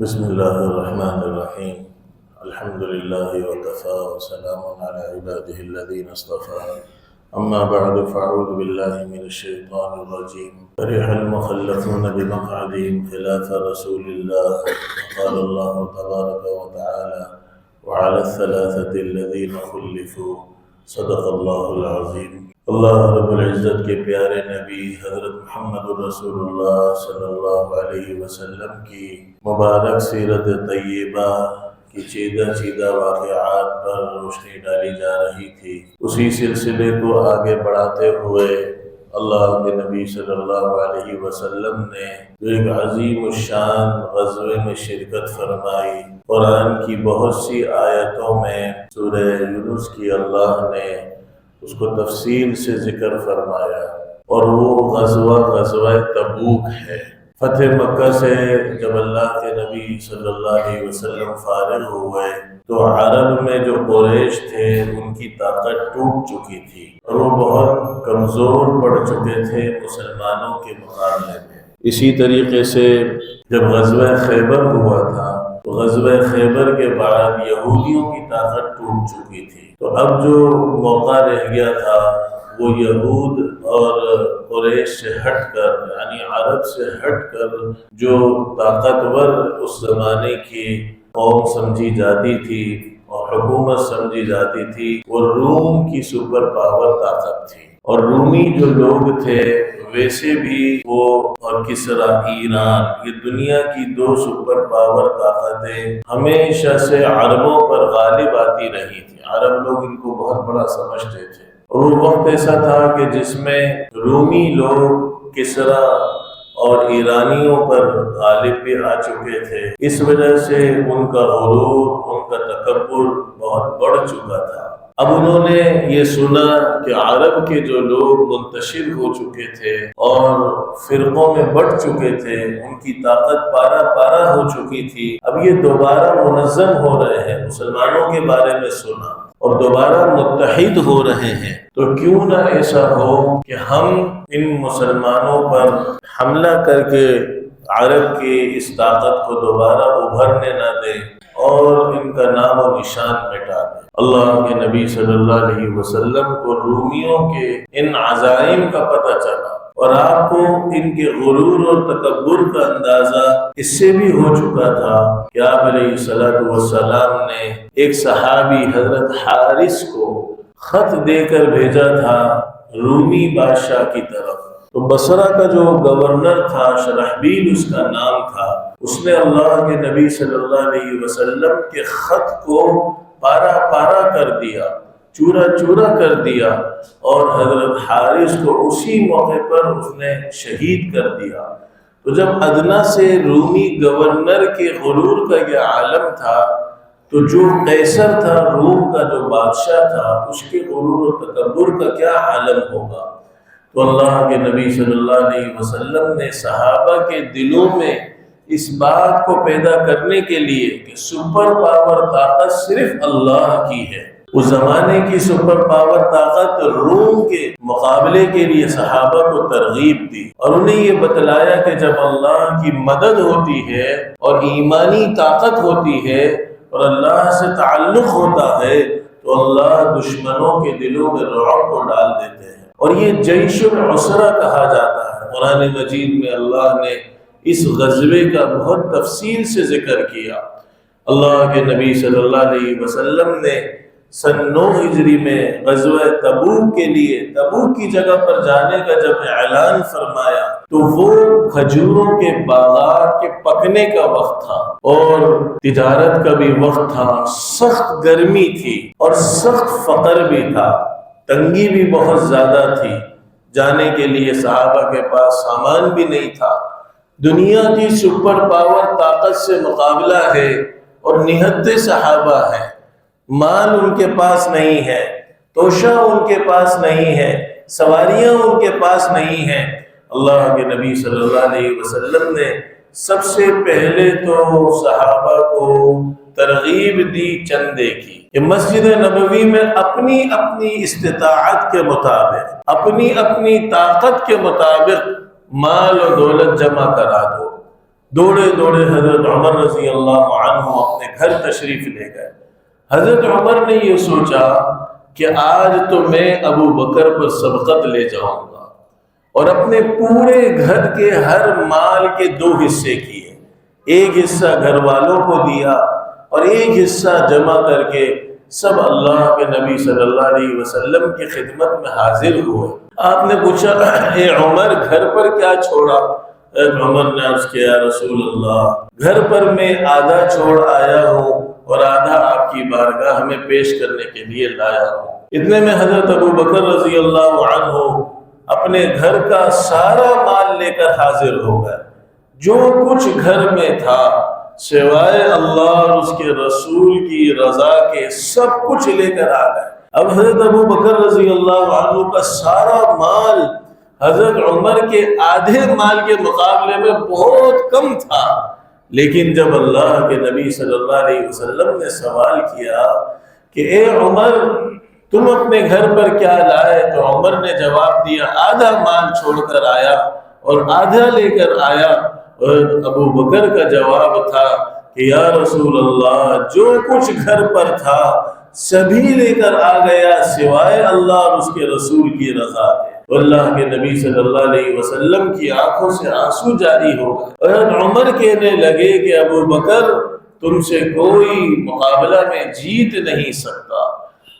بسم الله الرحمن الرحيم. الحمد لله وكفى وسلام على عباده الذين اصطفى. أما بعد فأعوذ بالله من الشيطان الرجيم. فرح المخلفون بمقعدهم خلاف رسول الله، وقال الله تبارك وتعالى: وعلى الثلاثة الذين خلفوا صدق الله العظيم. اللہ رب العزت کے پیارے نبی حضرت محمد رسول اللہ صلی اللہ علیہ وسلم کی مبارک سیرت طیبہ کی چیدہ واقعات پر روشنی ڈالی جا رہی تھی۔ اسی سلسلے کو آگے بڑھاتے ہوئے اللہ کے نبی صلی اللہ علیہ وسلم نے ایک عظیم الشان غزوے میں شرکت فرمائی۔ قرآن کی بہت سی آیتوں میں سورہ یونس کی اللہ نے اس کو تفصیل سے ذکر فرمایا، اور وہ غزوہ تبوک ہے۔ فتح مکہ سے جب اللہ کے نبی صلی اللہ علیہ وسلم فارغ ہوئے تو عرب میں جو قریش تھے ان کی طاقت ٹوٹ چکی تھی اور وہ بہت کمزور پڑ چکے تھے مسلمانوں کے مقابلے میں۔ اسی طریقے سے جب غزوہ خیبر ہوا تھا تو غزوہ خیبر کے بعد یہودیوں کی طاقت ٹوٹ چکی تھی، تو اب جو موقع رہ گیا تھا وہ یہود اور قریش سے ہٹ کر، یعنی عرب سے ہٹ کر جو طاقتور اس زمانے کی قوم سمجھی جاتی تھی اور حکومت سمجھی جاتی تھی، وہ روم کی سپر پاور طاقت تھی۔ اور رومی جو لوگ تھے ویسے بھی وہ اور کسرا، ایران، یہ دنیا کی دو سپر پاور طاقتیں ہمیشہ سے عربوں پر غالب آتی رہی تھی۔ عرب لوگ ان کو بہت بڑا سمجھتے تھے، اور وہ وقت ایسا تھا کہ جس میں رومی لوگ کسرا اور ایرانیوں پر غالب بھی آ چکے تھے۔ اس وجہ سے ان کا غرور، ان کا تکبر بہت بڑھ چکا تھا۔ اب انہوں نے یہ سنا کہ عرب کے جو لوگ منتشر ہو چکے تھے اور فرقوں میں بٹ چکے تھے، ان کی طاقت پارا پارا ہو چکی تھی، اب یہ دوبارہ منظم ہو رہے ہیں۔ مسلمانوں کے بارے میں سنا اور دوبارہ متحد ہو رہے ہیں، تو کیوں نہ ایسا ہو کہ ہم ان مسلمانوں پر حملہ کر کے عرب کی اس طاقت کو دوبارہ ابھرنے نہ دیں اور ان کا نام و نشان مٹا دیں۔ اللہ کے نبی صلی اللہ علیہ وسلم کو رومیوں کے ان عزائم کا پتہ چلا، اور آپ کو ان کے غرور اور تکبر کا اندازہ اس سے بھی ہو چکا تھا کہ آپ علیہ السلام نے ایک صحابی حضرت حارث کو خط دے کر بھیجا تھا رومی بادشاہ کی طرف۔ تو بصرہ کا جو گورنر تھا، شرحبیل اس کا نام تھا، اس نے اللہ کے نبی صلی اللہ علیہ وسلم کے خط کو پارا پارا کر دیا، چورا چورا کر دیا، اور حضرت حارث کو اسی موقع پر اس نے شہید کر دیا۔ تو جب ادنا سے رومی گورنر کے غرور کا یہ عالم تھا، تو جو قیصر تھا، روم کا جو بادشاہ تھا، اس کے غرور و تکبر کا کیا عالم ہوگا۔ تو اللہ کے نبی صلی اللہ علیہ وسلم نے صحابہ کے دلوں میں اس بات کو پیدا کرنے کے لیے کہ سپر پاور طاقت صرف اللہ کی ہے، اس زمانے کی سپر پاور طاقت روم کے مقابلے کے لیے صحابہ کو ترغیب دی، اور انہیں یہ بتلایا کہ جب اللہ کی مدد ہوتی ہے اور ایمانی طاقت ہوتی ہے اور اللہ سے تعلق ہوتا ہے تو اللہ دشمنوں کے دلوں میں رعب کو ڈال دیتے ہیں، اور یہ جیش العسرہ کہا جاتا ہے۔ قرآن مجید میں اللہ نے اس غزوے کا بہت تفصیل سے ذکر کیا۔ اللہ کے نبی صلی اللہ علیہ وسلم نے سن 9 ہجری میں غزوہ تبوک کے لیے تبوک کی جگہ پر جانے کا جب اعلان فرمایا تو وہ کھجوروں کے باغات کے پکنے کا وقت تھا اور تجارت کا بھی وقت تھا، سخت گرمی تھی اور سخت فقر بھی تھا، تنگی بھی بہت زیادہ تھی، جانے کے لیے صحابہ کے پاس سامان بھی نہیں تھا۔ دنیا کی سپر پاور طاقت سے مقابلہ ہے اور نہتے صحابہ ہیں، مال ان کے پاس نہیں ہے، توشہ ان کے پاس نہیں ہے، سواریاں ان کے پاس نہیں ہیں۔ اللہ کے نبی صلی اللہ علیہ وسلم نے سب سے پہلے تو صحابہ کو ترغیب دی چندے کی کہ مسجد نبوی میں اپنی اپنی استطاعت کے مطابق، اپنی اپنی طاقت کے مطابق مال و دولت جمع کرا دو۔ دوڑے دوڑے حضرت عمر رضی اللہ عنہ اپنے گھر تشریف لے گئے۔ حضرت عمر نے یہ سوچا کہ آج تو میں ابو بکر پر سبقت لے جاؤں گا، اور اپنے پورے گھر کے ہر مال کے 2 حصے کیے، ایک حصہ گھر والوں کو دیا اور ایک حصہ جمع کر کے سب اللہ کے نبی صلی اللہ علیہ وسلم کی خدمت میں حاضر ہوئے۔ آپ نے پوچھا اے عمر گھر پر کیا چھوڑا؟ عمر نے عرض کیا رسول اللہ گھر پر میں آدھا چھوڑ آیا ہوں اور آدھا آپ کی بارگاہ میں پیش کرنے کے لیے لایا ہوں۔ اتنے میں حضرت ابو بکر رضی اللہ عنہ اپنے گھر کا سارا مال لے کر حاضر ہو گئے، جو کچھ گھر میں تھا سوائے اللہ اور اس کے رسول کی رضا کے سب کچھ لے کر آ گئے۔ اب حضرت ابو بکر رضی اللہ عنہ کا سارا مال حضرت عمر کے آدھے مال کے مقابلے میں بہت کم تھا، لیکن جب اللہ کے نبی صلی اللہ علیہ وسلم نے سوال کیا کہ اے عمر تم اپنے گھر پر کیا لائے، تو عمر نے جواب دیا آدھا مال چھوڑ کر آیا اور آدھا لے کر آیا، اور ابو بکر کا جواب تھا کہ یا رسول اللہ جو کچھ گھر پر تھا سبھی لے کر آ گیا سوائے اللہ اور اس کے رسول کی رضا کے۔ اللہ کے نبی صلی اللہ علیہ وسلم کی آنکھوں سے آنسو جاری ہو گئے، اور عمر کہنے لگے کہ ابو بکر تم سے کوئی مقابلہ میں جیت نہیں سکتا۔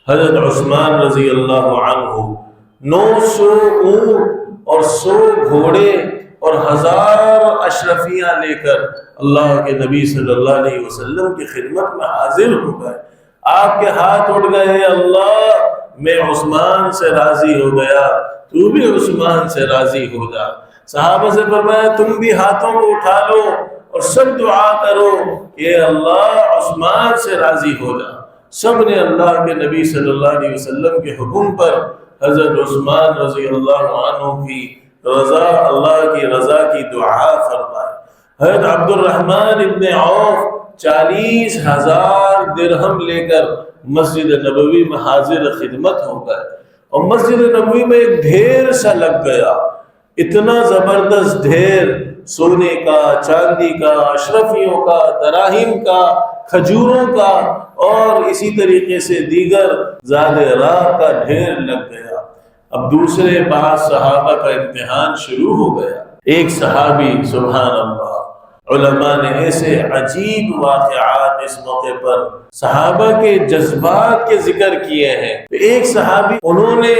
حضرت عثمان رضی اللہ عنہ 900 اونٹ اور 100 گھوڑے اور 1000 اشرفیاں لے کر اللہ کے نبی صلی اللہ علیہ وسلم کی خدمت میں حاضر ہو گئے۔ آپ کے ہاتھ اٹھ گئے، اللہ میں عثمان سے راضی ہو گیا، تو بھی عثمان سے راضی ہو جا۔ صحابہ سے فرمایا تم بھی ہاتھوں کو اٹھا لو اور سب دعا کرو کہ اللہ عثمان سے راضی ہو جا۔ سب نے اللہ کے نبی صلی اللہ علیہ وسلم کے حکم پر حضرت عثمان رضی اللہ عنہ کی رضا، اللہ کی رضا کی دعا فرمائے۔ حضرت عبد الرحمن ابن عوف 40,000 درہم لے کر مسجد نبوی میں حاضر خدمت ہو گئے، اور مسجد نبوی میں ایک ڈھیر سا لگ گیا، اتنا زبردست ڈھیر، سونے کا، چاندی کا، اشرفیوں کا، دراہیم کا، کھجوروں کا اور اسی طریقے سے دیگر زادرات کا ڈھیر لگ گیا۔ اب دوسرے 5 صحابہ کا امتحان شروع ہو گیا۔ ایک صحابی سبحان اللہ، علماء نے ایسے عجیب واقعات اس موقع پر صحابہ کے جذبات کے ذکر کیے ہیں۔ ایک صحابی انہوں نے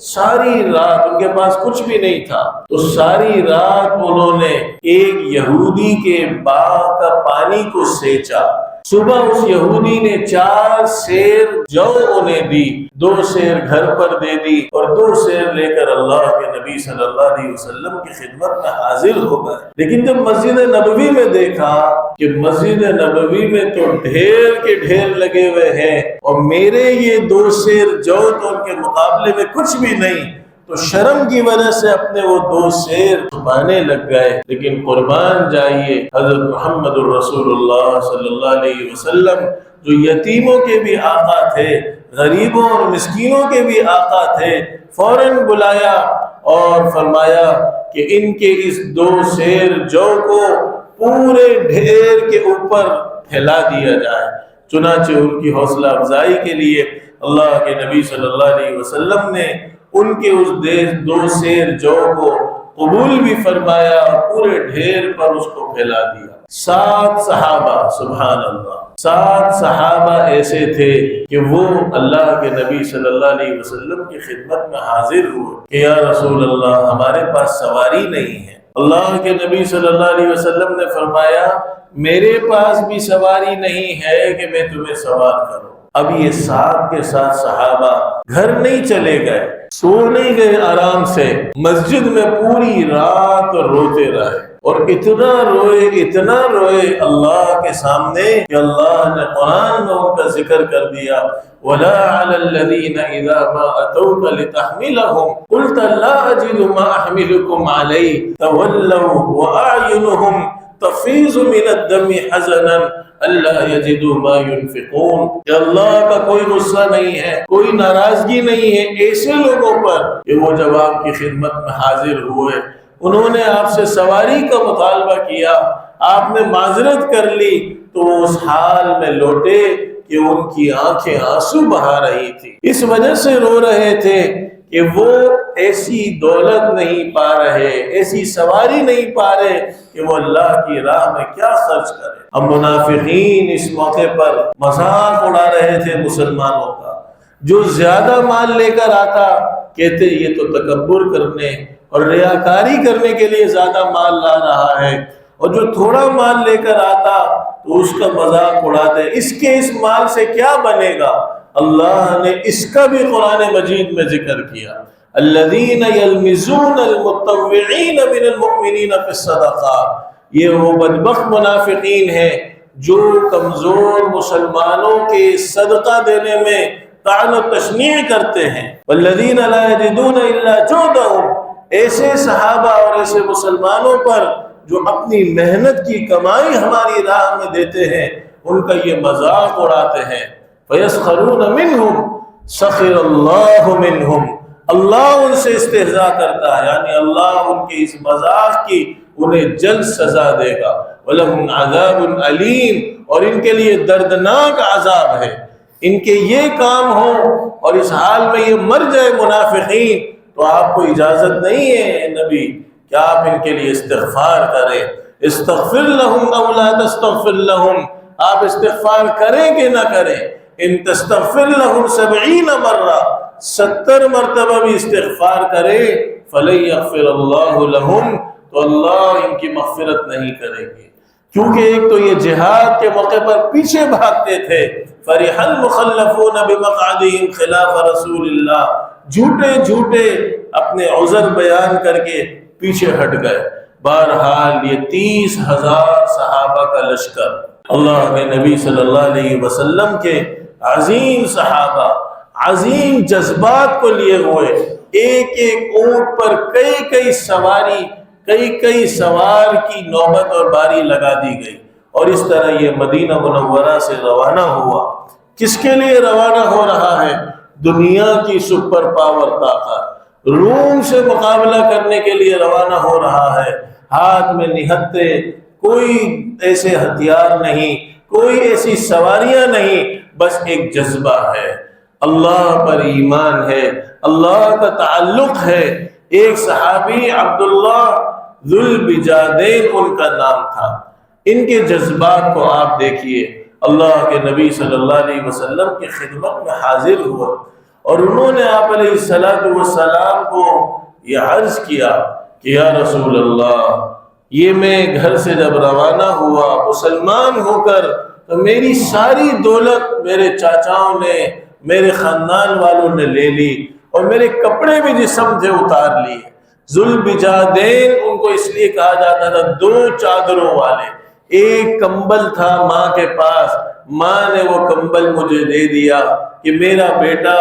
ساری رات، ان کے پاس کچھ بھی نہیں تھا، تو ساری رات انہوں نے ایک یہودی کے باغ کا پانی کو سینچا۔ صبح اس یہودی نے 4 سیر جو انہیں دی، 2 سیر گھر پر دے دی اور 2 سیر لے کر اللہ کے نبی صلی اللہ علیہ وسلم کی خدمت میں حاضر ہو گئے۔ لیکن جب مسجد نبوی میں دیکھا کہ مسجد نبوی میں تو ڈھیر کے ڈھیر لگے ہوئے ہیں اور میرے یہ 2 سیر جو تو ان کے مقابلے میں کچھ بھی نہیں، تو شرم کی وجہ سے اپنے وہ 2 سیر چھپانے لگ گئے۔ لیکن قربان جائیے حضرت محمد الرسول اللہ صلی اللہ علیہ وسلم جو یتیموں کے بھی آقا تھے، غریبوں اور مسکینوں کے بھی آقا تھے، فوراً بلایا اور فرمایا کہ ان کے اس 2 سیر جو کو پورے ڈھیر کے اوپر پھیلا دیا جائے۔ چنانچہ ان کی حوصلہ افزائی کے لیے اللہ کے نبی صلی اللہ علیہ وسلم نے ان کے اس 2 سیر جو کو قبول بھی فرمایا اور پورے ڈھیر پر اس کو پھیلا دیا۔ 7 صحابہ سبحان اللہ، 7 صحابہ ایسے تھے کہ وہ اللہ کے نبی صلی اللہ علیہ وسلم کی خدمت میں حاضر ہوئے کہ یا رسول اللہ ہمارے پاس سواری نہیں ہے۔ اللہ کے نبی صلی اللہ علیہ وسلم نے فرمایا میرے پاس بھی سواری نہیں ہے کہ میں تمہیں سوار کروں۔ اب یہ 7 کے 7 صحابہ گھر نہیں چلے گئے، سو نہیں گئے آرام سے، مسجد میں پوری رات روتے رہے، اور اتنا روئے اللہ کے سامنے کہ اللہ نے قرآن میں ان کا ذکر کر دیا وَلَا عَلَى الَّذِينَ إِذَا مَا أَتَوْكَ لِتَحْمِلَهُمْ قُلْتَ لَا أَجِدُ مَا أَحْمِلُكُمْ عَلَيْهِ تَوَلَّوْا وَأَعْيُنُهُمْ تَفِيضُ مِنَ الدَّمِ حَزَنًا أَلَّا يَجِدُوا مَا يُنْفِقُونَ۔ کہ اللہ کا کوئی غصہ نہیں ہے، کوئی ناراضگی نہیں ہے ایسے لوگوں پر کہ وہ جب آپ کی خدمت میں حاضر ہوئے، انہوں نے آپ سے سواری کا مطالبہ کیا، آپ نے معذرت کر لی تو وہ اس حال میں لوٹے کہ ان کی آنکھیں آنسو بہا رہی تھی، اس وجہ سے رو رہے تھے کہ وہ ایسی دولت نہیں پا رہے، ایسی سواری نہیں پا رہے کہ وہ اللہ کی راہ میں کیا خرچ کرے۔ اب منافقین اس موقع پر مذاق اڑا رہے تھے مسلمانوں کا، جو زیادہ مال لے کر آتا کہتے یہ تو تکبر کرنے اور ریاکاری کرنے کے لیے زیادہ مال لا رہا ہے، اور جو تھوڑا مال لے کر آتا تو اس کا مذاق اڑاتے، اس کے اس مال سے کیا بنے گا؟ اللہ نے اس کا بھی قرآن مجید میں ذکر کیا، الذین یلمزون المتطوعین من المؤمنین فی الصدقات، یہ وہ بدبخت منافقین ہیں جو کمزور مسلمانوں کے صدقہ دینے میں طعن و تشنیع کرتے ہیں، والذین لا یجدون الا جہدہم، ایسے صحابہ اور ایسے مسلمانوں پر جو اپنی محنت کی کمائی ہماری راہ میں دیتے ہیں ان کا یہ مذاق اڑاتے ہیں۔ فَيَسْخَرُونَ مِنْهُمْ سَخِرَ اللَّهُ مِنْهُمْ، اللہ ان سے استہزاء کرتا ہے، یعنی اللہ ان کے اس مذاق کی انہیں جلد سزا دے گا۔ وَلَهُمْ عَذَابٌ عَلِيمٌ، اور ان کے لیے دردناک عذاب ہے۔ ان کے یہ کام ہو اور اس حال میں یہ مر جائے منافقین تو آپ کو اجازت نہیں ہے نبی کہ آپ ان کے لیے استغفار کریں، استغفر لہم او لا تستغفر لہم، آپ استغفار کریں کہ نہ کریں، ان تستغفر لہم 70 مرہ، 70 مرتبہ بھی استغفار کریں، فلن یغفر اللہ لہم، تو اللہ ان کی مغفرت نہیں کریں گے، کیونکہ ایک تو یہ جہاد کے موقع پر پیچھے بھاگتے تھے، فرح المخلفون بمقعدہم خلاف رسول اللہ، جھوٹے جھوٹے اپنے عذر بیان کر کے پیچھے ہٹ گئے۔ بہرحال یہ 30,000 صحابہ کا لشکر، اللہ کے نبی صلی اللہ علیہ وسلم کے عظیم صحابہ، عظیم جذبات کو لیے ہوئے، ایک ایک اونٹ پر کئی سواری، کئی سوار کی نوبت اور باری لگا دی گئی، اور اس طرح یہ مدینہ منورہ سے روانہ ہوا۔ کس کے لیے روانہ ہو رہا ہے؟ دنیا کی سپر پاور طاقت، روم سے مقابلہ کرنے کے لیے روانہ ہو رہا ہے۔ ہاتھ میں نہتے، کوئی ایسے ہتھیار نہیں، کوئی ایسی سواریاں نہیں، بس ایک جذبہ ہے، اللہ پر ایمان ہے، اللہ کا تعلق ہے۔ ایک صحابی عبداللہ ذو البجادین ان کا نام تھا، ان کے جذبات کو آپ دیکھیے، اللہ کے نبی صلی اللہ علیہ وسلم کی خدمت میں حاضر ہوا، اور انہوں نے آپ علیہ السلام کو یہ عرض کیا کہ یا رسول اللہ، یہ میں گھر سے جب روانہ ہوا مسلمان ہو کر تو میری ساری دولت میرے چاچاؤں نے، میرے خاندان والوں نے لے لی، اور میرے کپڑے بھی جسم سے اتار لیے۔ ذو البجادین ان کو اس لیے کہا جاتا تھا 2 چادروں والے، ایک کمبل تھا ماں کے پاس، ماں نے وہ کمبل مجھے دے دیا کہ میرا بیٹا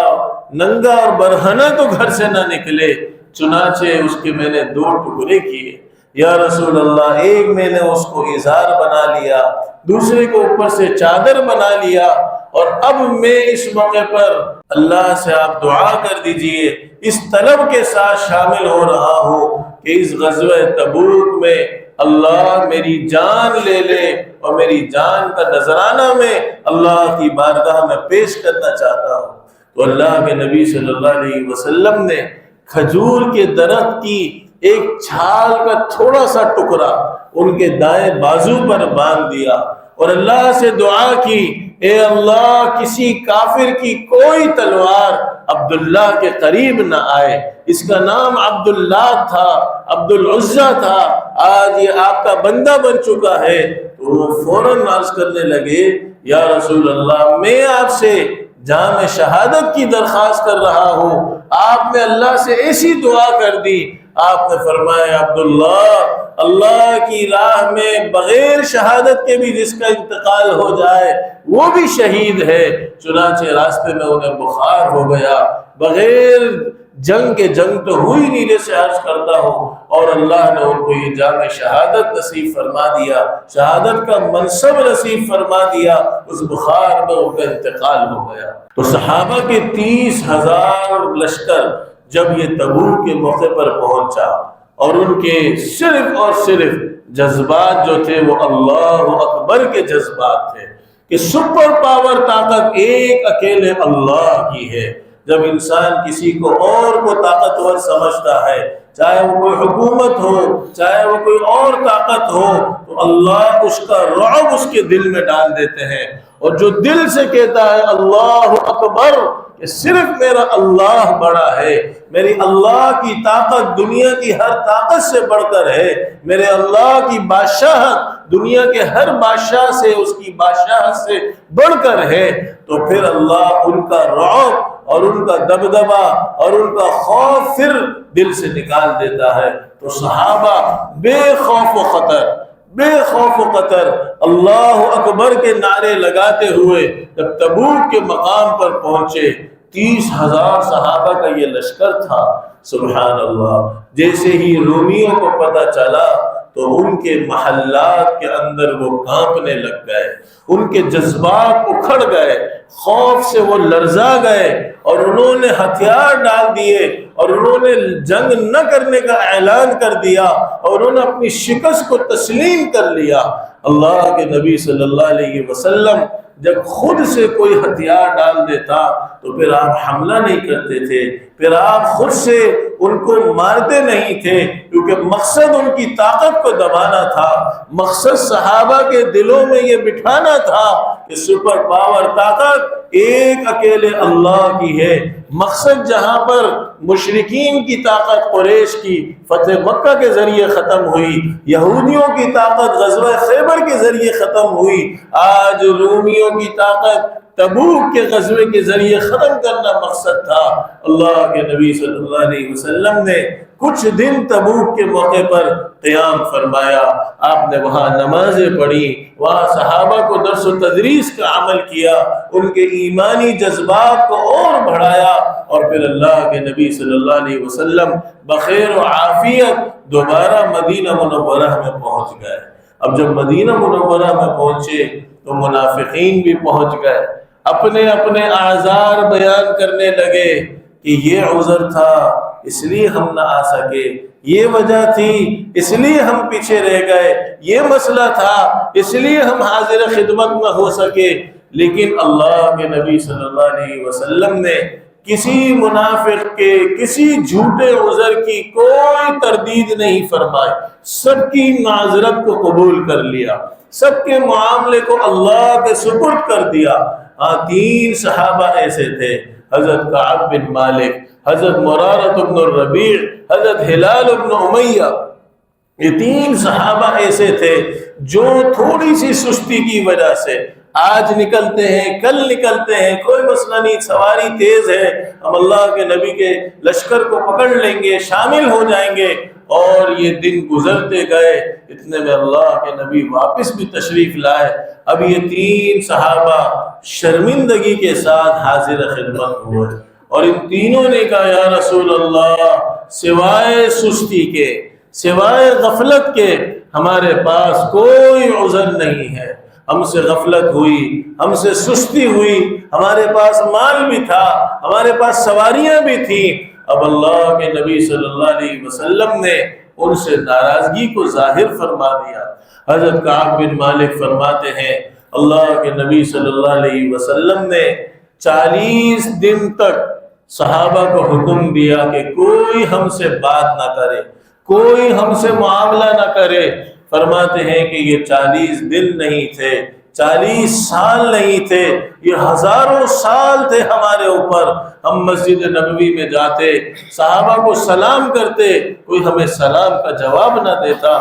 ننگا اور برہنہ تو گھر سے نہ نکلے، چنانچہ اس کے میں نے 2 ٹکڑے کیے۔ یا رسول اللہ، ایک میں نے اس کو ازار بنا لیا، دوسرے کو اوپر سے چادر بنا لیا، اور اب میں اس موقع پر اللہ سے آپ دعا کر دیجئے، اس طلب کے ساتھ شامل ہو رہا ہوں کہ اس غزوہ تبوک میں اللہ میری جان لے لے، اور میری جان کا نذرانہ میں اللہ کی بارگاہ میں پیش کرنا چاہتا ہوں۔ تو اللہ کے نبی صلی اللہ علیہ وسلم نے کھجور کے درخت کی ایک چھال کا تھوڑا سا ٹکڑا ان کے دائیں بازو پر باندھ دیا، اور اللہ سے دعا کی، اے اللہ کسی کافر کی کوئی تلوار عبداللہ کے قریب نہ آئے۔ اس کا نام عبداللہ تھا، عبد العزہ تھا، آج یہ آپ کا بندہ بن چکا ہے۔ تو وہ فوراً عرض کرنے لگے، یا رسول اللہ، میں آپ سے جام شہادت کی درخواست کر رہا ہوں، آپ نے اللہ سے ایسی دعا کر دی۔ آپ نے فرمایا، عبداللہ، اللہ کی راہ میں بغیر شہادت کے بھی جس کا انتقال ہو جائے وہ بھی شہید ہے۔ چنانچہ راستے میں انہیں بخار ہو گیا، بغیر جنگ کے جنگ تو ہوئی نہیں جیسے عرض کرتا ہوں، اور اللہ نے ان کو یہ جام شہادت نصیب فرما دیا، شہادت کا منصب نصیب فرما دیا، اس بخار میں ان کا انتقال ہو گیا۔ تو صحابہ کے 30,000 لشکر جب یہ تبوک کے موقع پر پہنچا، اور ان کے صرف اور صرف جذبات جو تھے وہ اللہ اکبر کے جذبات تھے کہ سپر پاور طاقت ایک اکیلے اللہ کی ہے۔ جب انسان کسی کو اور کو طاقتور سمجھتا ہے، چاہے وہ کوئی حکومت ہو، چاہے وہ کوئی اور طاقت ہو، تو اللہ اس کا رعب اس کے دل میں ڈال دیتے ہیں۔ اور جو دل سے کہتا ہے اللہ اکبر کہ صرف میرا اللہ بڑا ہے، میری اللہ کی طاقت دنیا کی ہر طاقت سے بڑھ کر ہے، میرے اللہ کی بادشاہت دنیا کے ہر بادشاہ سے، اس کی بادشاہت سے بڑھ کر ہے، تو پھر اللہ ان کا رعب اور ان کا دبدبہ اور ان کا خوف پھر دل سے نکال دیتا ہے۔ تو صحابہ بے خوف و خطر، بے خوف و خطر اللہ اکبر کے نعرے لگاتے ہوئے جب تبوک کے مقام پر پہنچے، 30,000 صحابہ کا یہ لشکر تھا۔ سبحان اللہ، جیسے ہی رومیوں کو پتہ چلا تو ان کے محلات کے اندر وہ کانپنے لگ گئے، ان کے جذبات اکھڑ گئے، خوف سے وہ لرزا گئے، اور انہوں نے ہتھیار ڈال دیے، اور انہوں نے جنگ نہ کرنے کا اعلان کر دیا، اور انہوں نے اپنی شکست کو تسلیم کر لیا۔ اللہ کے نبی صلی اللہ علیہ وسلم جب خود سے کوئی ہتھیار ڈال دیتا تو پھر آپ حملہ نہیں کرتے تھے، پھر آپ خود سے ان کو مارتے نہیں تھے، کیونکہ مقصد ان کی طاقت کو دبانا تھا، مقصد صحابہ کے دلوں میں یہ بٹھانا تھا کہ سپر پاور طاقت ایک اکیلے اللہ کی ہے۔ مقصد جہاں پر مشرکین کی طاقت قریش کی فتح مکہ کے ذریعے ختم ہوئی، یہودیوں کی طاقت غزوہ خیبر کے ذریعے ختم ہوئی، آج رومیوں کی طاقت تبوک کے غزوے کے ذریعے ختم کرنا مقصد تھا۔ اللہ کے نبی صلی اللہ علیہ وسلم نے کچھ دن تبوک کے موقع پر قیام فرمایا، آپ نے وہاں نمازیں پڑھی، وہاں صحابہ کو درس و تدریس کا عمل کیا، ان کے ایمانی جذبات کو اور بڑھایا، اور پھر اللہ کے نبی صلی اللہ علیہ وسلم بخیر و عافیت دوبارہ مدینہ منورہ میں پہنچ گئے۔ اب جب مدینہ منورہ میں پہنچے تو منافقین بھی پہنچ گئے، اپنے اپنے اعذار بیان کرنے لگے کہ یہ عذر تھا اس لیے ہم نہ آ سکے، یہ وجہ تھی اس لیے ہم پیچھے رہ گئے، یہ مسئلہ تھا اس لیے ہم حاضر خدمت نہ ہو سکے۔ لیکن اللہ کے نبی صلی اللہ علیہ وسلم نے کسی منافق کے کسی جھوٹے عذر کی کوئی تردید نہیں فرمائی، سب کی معذرت کو قبول کر لیا، سب کے معاملے کو اللہ کے سپرد کر دیا۔ ہاں، 3 صحابہ ایسے تھے، حضرت کعب بن مالک، حضرت مرارۃ بن الربیع، حضرت ہلال بن امیہ، یہ 3 صحابہ ایسے تھے جو تھوڑی سی سستی کی وجہ سے آج نکلتے ہیں، کل نکلتے ہیں، کوئی مسئلہ نہیں، سواری تیز ہے، ہم اللہ کے نبی کے لشکر کو پکڑ لیں گے، شامل ہو جائیں گے، اور یہ دن گزرتے گئے، اتنے میں اللہ کے نبی واپس بھی تشریف لائے۔ اب یہ 3 صحابہ شرمندگی کے ساتھ حاضر خدمت ہوئے، اور ان تینوں نے کہا یا رسول اللہ، سوائے سستی کے، سوائے غفلت کے ہمارے پاس کوئی عذر نہیں ہے، ہم سے غفلت ہوئی، ہم سے سستی ہوئی، ہمارے پاس مال بھی تھا، ہمارے پاس سواریاں بھی تھیں۔ اب اللہ کے نبی صلی اللہ علیہ وسلم نے ان سے ناراضگی کو ظاہر فرما دیا۔ حضرت کعب بن مالک فرماتے ہیں اللہ کے نبی صلی اللہ علیہ وسلم نے 40 دن تک صحابہ کو حکم دیا کہ کوئی ہم سے بات نہ کرے، کوئی ہم سے معاملہ نہ کرے۔ فرماتے ہیں کہ یہ 40 دن نہیں تھے، 40 سال نہیں تھے، یہ ہزاروں سال تھے ہمارے اوپر۔ ہم مسجد نبوی میں جاتے، صحابہ کو سلام کرتے، کوئی ہمیں سلام کا جواب نہ دیتا،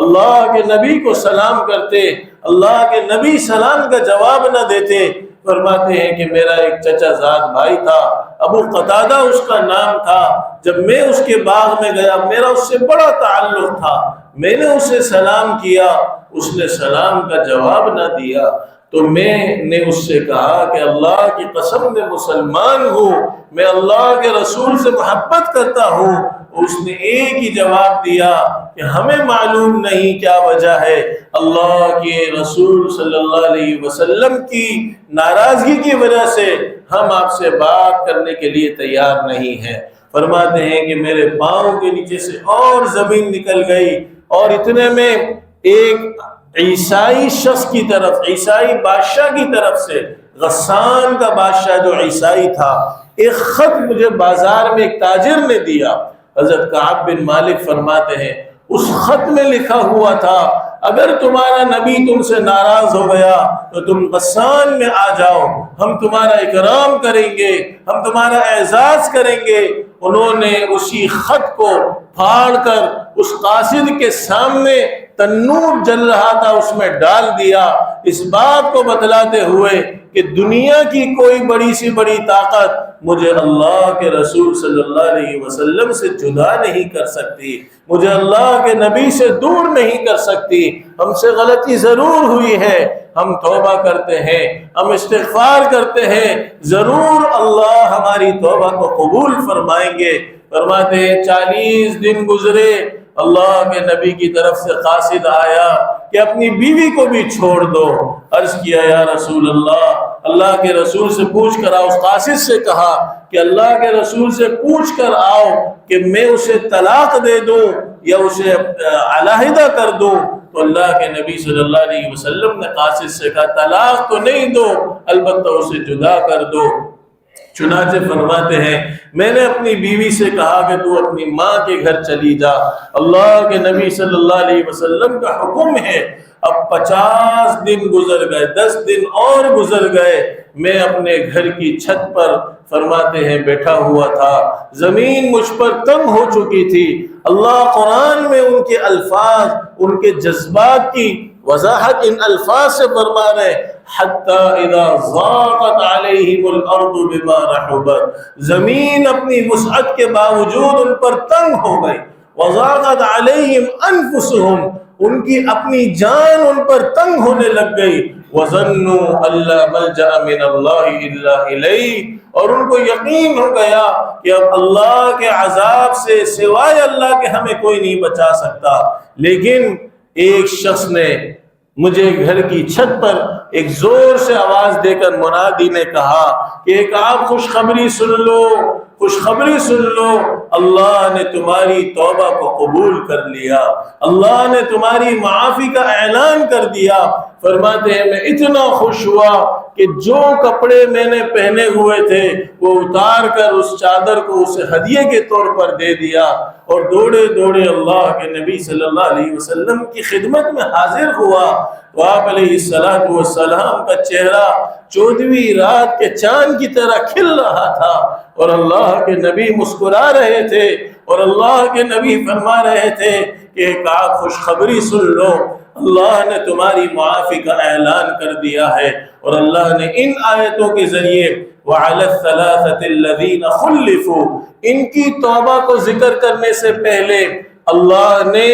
اللہ کے نبی کو سلام کرتے، اللہ کے نبی سلام کا جواب نہ دیتے۔ فرماتے ہیں کہ میرا ایک چچا زاد بھائی تھا، ابو قتادہ اس کا نام تھا، جب میں اس کے باغ میں گیا، میرا اس سے بڑا تعلق تھا، میں نے اسے سلام کیا، اس نے سلام کا جواب نہ دیا، تو میں نے اس سے کہا کہ اللہ کی قسم میں مسلمان ہوں، میں اللہ کے رسول سے محبت کرتا ہوں۔ اس نے ایک ہی جواب دیا کہ ہمیں معلوم نہیں کیا وجہ ہے، اللہ کے رسول صلی اللہ علیہ وسلم کی ناراضگی کی وجہ سے ہم آپ سے بات کرنے کے لیے تیار نہیں ہیں۔ فرماتے ہیں کہ میرے پاؤں کے نیچے سے اور زمین نکل گئی، اور اتنے میں ایک عیسائی شخص کی طرف، عیسائی بادشاہ کی طرف سے، غسان کا بادشاہ جو عیسائی تھا، ایک خط مجھے بازار میں ایک تاجر نے دیا۔ حضرت کعب بن مالک فرماتے ہیں اس خط میں لکھا ہوا تھا اگر تمہارا نبی تم سے ناراض ہو گیا تو تم غسان میں آ جاؤ، ہم تمہارا اکرام کریں گے، ہم تمہارا اعزاز کریں گے۔ انہوں نے اسی خط کو پھاڑ کر اس قاصد کے سامنے تنور جل رہا تھا اس میں ڈال دیا، اس بات کو بتلاتے ہوئے کہ دنیا کی کوئی بڑی سی بڑی طاقت مجھے اللہ کے رسول صلی اللہ علیہ وسلم سے جدا نہیں کر سکتی، مجھے اللہ کے نبی سے دور نہیں کر سکتی۔ ہم سے غلطی ضرور ہوئی ہے، ہم توبہ کرتے ہیں، ہم استغفار کرتے ہیں، ضرور اللہ ہماری توبہ کو قبول فرمائیں گے۔ فرماتے ہیں 40 دن گزرے، اللہ کے نبی کی طرف سے قاصد آیا کہ اپنی بیوی کو بھی چھوڑ دو۔ عرض کیا یا رسول اللہ کے رسول سے پوچھ کر آؤ۔ اس قاصد سے کہا کہ اللہ کے رسول سے پوچھ کر آؤ کہ میں اسے طلاق دے دوں یا اسے علیحدہ کر دوں۔ تو اللہ کے نبی صلی اللہ علیہ وسلم نے قاصد سے کہا طلاق تو نہیں دو، البتہ اسے جدا کر دو۔ چنانچہ فرماتے ہیں میں نے اپنی بیوی سے کہا کہ تو اپنی ماں کے گھر چلی جا۔ اللہ کے نبی صلی اللہ علیہ وسلم کا حکم ہے۔ اب 50 دن گزر گئے، 10 دن اور گزر گئے، میں اپنے گھر کی چھت پر فرماتے ہیں بیٹھا ہوا تھا، زمین مجھ پر تنگ ہو چکی تھی۔ اللہ قرآن میں ان کے الفاظ، ان کے جذبات کی وضاحت ان الفاظ سے فرما رہے حتی اذا ضاقت علیہم الارض بما رحبت، زمین اپنی وسعت کے باوجود ان پر تنگ ہو گئی، وضاقت علیہم انفسہم، ان کی اپنی جان ان پر تنگ ہونے لگ گئی، وظنوا ان لا ملجأ من اللہ الا الیہ، اور ان کو یقین ہو گیا کہ اب اللہ کے عذاب سے سوائے اللہ کے ہمیں کوئی نہیں بچا سکتا۔ لیکن ایک شخص نے مجھے گھر کی چھت پر ایک زور سے آواز دے کر منادی نے کہا کہ ایک آپ خوشخبری سن لو، خوشخبری سن لو، اللہ نے تمہاری توبہ کو قبول کر لیا، اللہ نے تمہاری معافی کا اعلان کر دیا۔ فرماتے ہیں میں اتنا خوش ہوا کہ جو کپڑے میں نے پہنے ہوئے تھے وہ اتار کر اس چادر کو اسے ہدیے کے طور پر دے دیا، اور دوڑے دوڑے اللہ کے نبی صلی اللہ علیہ وسلم کی خدمت میں حاضر ہوا۔ تو آپ علیہ السلام کا چہرہ 14ویں رات کے چاند کی طرح کھل رہا تھا، اور اللہ کے نبی مسکرا رہے تھے، اور اللہ کے نبی فرما رہے تھے کہ ایک آپ خوشخبری سن لو، اللہ نے تمہاری معافی کا اعلان کر دیا ہے۔ اور اللہ نے ان آیتوں کے ذریعے وَعَلَى الثَّلَاثَةِ الَّذِينَ خُلِّفُوا، ان کی توبہ کو ذکر کرنے سے پہلے اللہ نے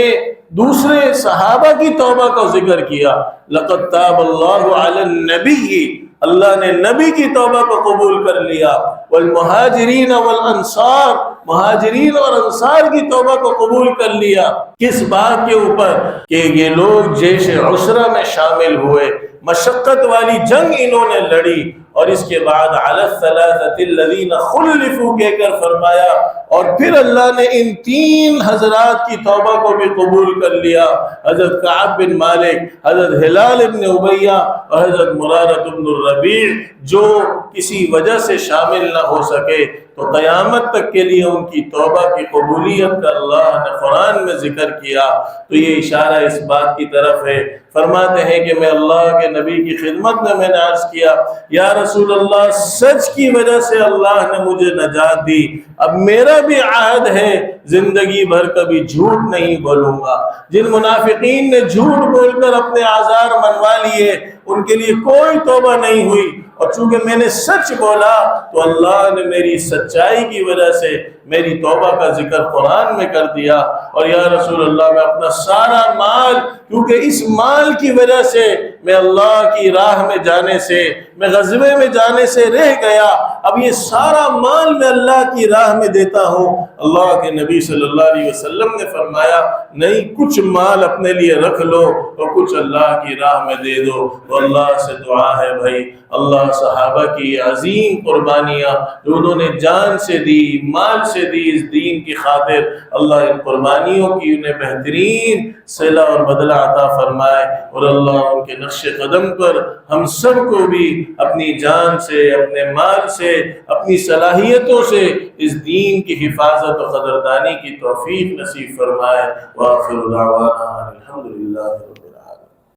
دوسرے صحابہ کی توبہ کا ذکر کیا۔ لَقَدْ تَابَ اللَّهُ عَلَى النَّبِيِّ، اللہ نے نبی کی توبہ کو قبول کر لیا، والمہاجرین والانصار، مہاجرین اور انصار کی توبہ کو قبول کر لیا۔ کس بات کے اوپر؟ کہ یہ لوگ جیش عسرہ میں شامل ہوئے، مشقت والی جنگ انہوں نے لڑی، اور اس کے بعد علی الثلاثۃ الذین خلفوا کہہ کر فرمایا، اور پھر اللہ نے ان 3 حضرات کی توبہ کو بھی قبول کر لیا، حضرت کعب بن مالک، حضرت ہلال بن امیہ اور حضرت مرارہ بن الربیع، جو کسی وجہ سے شامل نہ ہو سکے، تو قیامت تک کے لیے ان کی توبہ کی قبولیت کا اللہ نے قرآن میں ذکر کیا۔ تو یہ اشارہ اس بات کی طرف ہے۔ فرماتے ہیں کہ میں اللہ کے نبی کی خدمت میں نے عرض کیا یا رسول اللہ، سچ کی وجہ سے اللہ نے مجھے نجات دی، اب میرا بھی عہد ہے زندگی بھر کبھی جھوٹ نہیں بولوں گا۔ جن منافقین نے جھوٹ بول کر اپنے آزار منوا لیے ان کے لیے کوئی توبہ نہیں ہوئی، اور چونکہ میں نے سچ بولا تو اللہ نے میری سچائی کی وجہ سے میری توبہ کا ذکر قرآن میں کر دیا۔ اور یا رسول اللہ، میں اپنا سارا مال، کیونکہ اس مال کی وجہ سے میں اللہ کی راہ میں جانے سے، میں غزوے میں جانے سے رہ گیا، اب یہ سارا مال میں اللہ کی راہ میں دیتا ہوں۔ اللہ کے نبی صلی اللہ علیہ وسلم نے فرمایا نہیں، کچھ مال اپنے لیے رکھ لو اور کچھ اللہ کی راہ میں دے دو۔ تو اللہ سے دعا ہے بھائی، اللہ صحابہ کی عظیم قربانیاں جو انہوں نے جان سے دی، مال سے دی اس دین کی خاطر، اللہ ان قربانیوں کی انہیں بہترین صلہ اور بدلہ عطا فرمائے، اور اللہ ان کے نقش قدم پر ہم سب کو بھی اپنی جان سے، اپنے مال سے، اپنی صلاحیتوں سے اس دین کی حفاظت و قدردانی کی توفیق نصیب فرمائے۔ وآخر دعوانا الحمدللہ۔